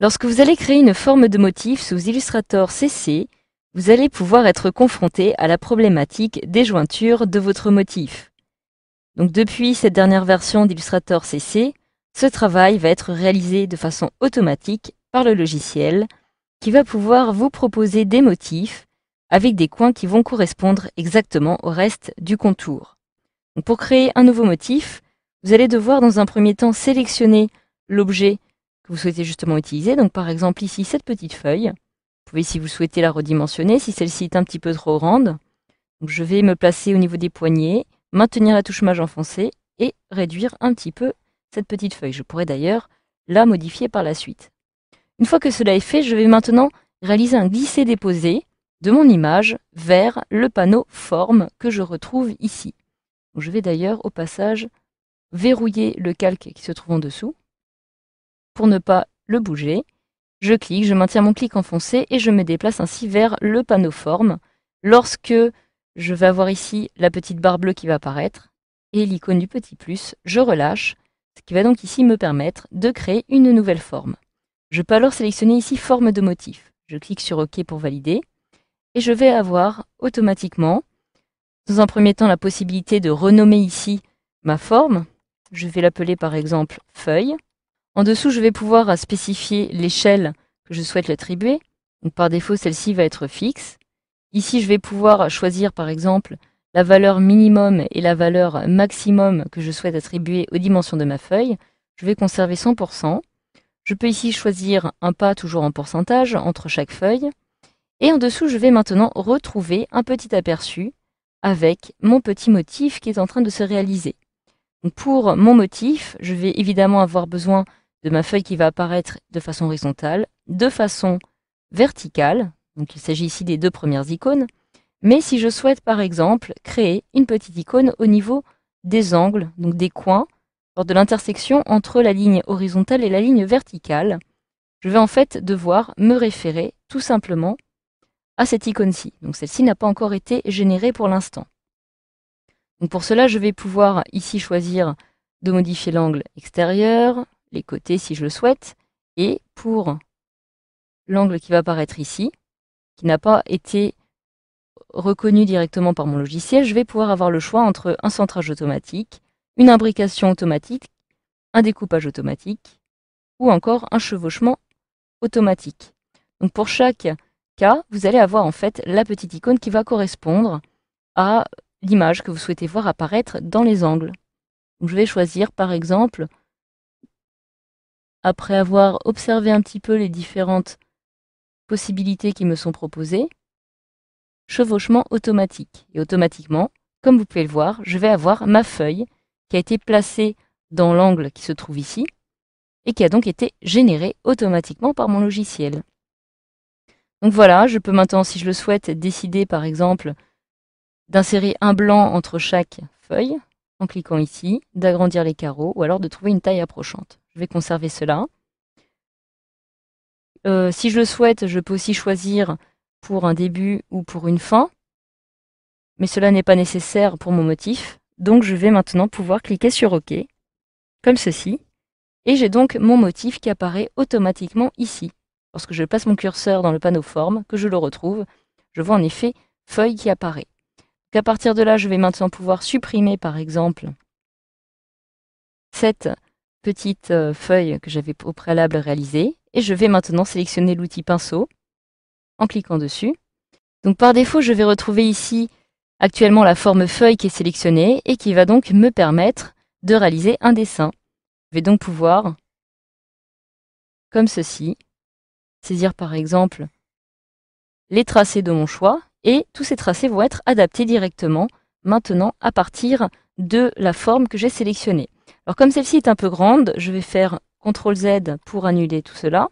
Lorsque vous allez créer une forme de motif sous Illustrator CC, vous allez pouvoir être confronté à la problématique des jointures de votre motif. Donc depuis cette dernière version d'Illustrator CC, ce travail va être réalisé de façon automatique par le logiciel qui va pouvoir vous proposer des motifs avec des coins qui vont correspondre exactement au reste du contour. Donc pour créer un nouveau motif, vous allez devoir dans un premier temps sélectionner l'objet que vous souhaitez justement utiliser. Donc par exemple ici cette petite feuille. Vous pouvez si vous souhaitez la redimensionner si celle-ci est un petit peu trop grande. Donc je vais me placer au niveau des poignets, maintenir la touche maj enfoncée et réduire un petit peu cette petite feuille. Je pourrais d'ailleurs la modifier par la suite. Une fois que cela est fait, je vais maintenant réaliser un glisser-déposer de mon image vers le panneau forme que je retrouve ici. Donc je vais d'ailleurs au passage verrouiller le calque qui se trouve en dessous pour ne pas le bouger. Je clique, je maintiens mon clic enfoncé et je me déplace ainsi vers le panneau forme. Lorsque je vais avoir ici la petite barre bleue qui va apparaître et l'icône du petit plus, je relâche, ce qui va donc ici me permettre de créer une nouvelle forme. Je peux alors sélectionner ici forme de motif. Je clique sur OK pour valider et je vais avoir automatiquement, dans un premier temps, la possibilité de renommer ici ma forme. Je vais l'appeler par exemple feuille. En dessous, je vais pouvoir spécifier l'échelle que je souhaite l'attribuer. Donc, par défaut, celle-ci va être fixe. Ici, je vais pouvoir choisir par exemple la valeur minimum et la valeur maximum que je souhaite attribuer aux dimensions de ma feuille. Je vais conserver 100%. Je peux ici choisir un pas toujours en pourcentage entre chaque feuille. Et en dessous, je vais maintenant retrouver un petit aperçu avec mon petit motif qui est en train de se réaliser. Donc pour mon motif, je vais évidemment avoir besoin de ma feuille qui va apparaître de façon horizontale, de façon verticale. Donc il s'agit ici des deux premières icônes. Mais si je souhaite par exemple créer une petite icône au niveau des angles, donc des coins, lors de l'intersection entre la ligne horizontale et la ligne verticale, je vais en fait devoir me référer tout simplement à cette icône-ci. Donc celle-ci n'a pas encore été générée pour l'instant. Donc pour cela, je vais pouvoir ici choisir de modifier l'angle extérieur, les côtés si je le souhaite, et pour l'angle qui va apparaître ici, qui n'a pas été reconnu directement par mon logiciel, je vais pouvoir avoir le choix entre un centrage automatique, une imbrication automatique, un découpage automatique, ou encore un chevauchement automatique. Donc pour chaque cas, vous allez avoir en fait la petite icône qui va correspondre à l'image que vous souhaitez voir apparaître dans les angles. Donc je vais choisir par exemple, après avoir observé un petit peu les différentes possibilités qui me sont proposées, chevauchement automatique. Et automatiquement, comme vous pouvez le voir, je vais avoir ma feuille qui a été placée dans l'angle qui se trouve ici et qui a donc été générée automatiquement par mon logiciel. Donc voilà, je peux maintenant, si je le souhaite, décider par exemple d'insérer un blanc entre chaque feuille en cliquant ici, d'agrandir les carreaux ou alors de trouver une taille approchante. Je vais conserver cela. Si je le souhaite, je peux aussi choisir pour un début ou pour une fin, mais cela n'est pas nécessaire pour mon motif. Donc je vais maintenant pouvoir cliquer sur OK, comme ceci, et j'ai donc mon motif qui apparaît automatiquement ici. Lorsque je passe mon curseur dans le panneau forme, que je le retrouve, je vois en effet feuille qui apparaît. Donc à partir de là, je vais maintenant pouvoir supprimer par exemple cette petite feuille que j'avais au préalable réalisée, et je vais maintenant sélectionner l'outil pinceau en cliquant dessus. Donc par défaut, je vais retrouver ici actuellement la forme feuille qui est sélectionnée et qui va donc me permettre de réaliser un dessin. Je vais donc pouvoir, comme ceci, saisir par exemple les tracés de mon choix et tous ces tracés vont être adaptés directement maintenant à partir de la forme que j'ai sélectionnée. Alors comme celle-ci est un peu grande, je vais faire CTRL Z pour annuler tout cela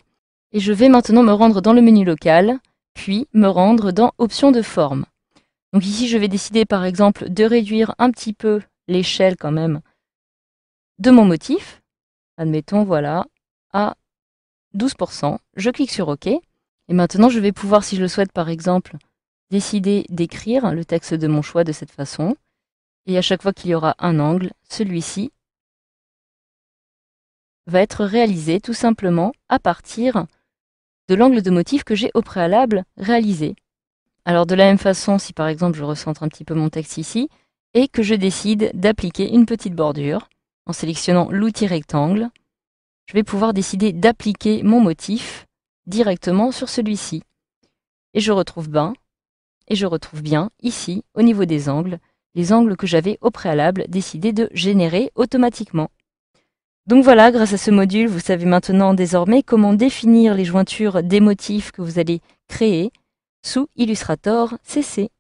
et je vais maintenant me rendre dans le menu local, puis me rendre dans Options de forme. Donc ici, je vais décider par exemple de réduire un petit peu l'échelle quand même de mon motif. Admettons, voilà, à 12%. Je clique sur OK. Et maintenant, je vais pouvoir, si je le souhaite par exemple, décider d'écrire le texte de mon choix de cette façon. Et à chaque fois qu'il y aura un angle, celui-ci va être réalisé tout simplement à partir de l'angle de motif que j'ai au préalable réalisé. Alors de la même façon, si par exemple je recentre un petit peu mon texte ici, et que je décide d'appliquer une petite bordure, en sélectionnant l'outil rectangle, je vais pouvoir décider d'appliquer mon motif directement sur celui-ci. Et je retrouve bien ici, au niveau des angles, les angles que j'avais au préalable décidé de générer automatiquement. Donc voilà, grâce à ce module, vous savez maintenant désormais comment définir les jointures des motifs que vous allez créer sous Illustrator CC.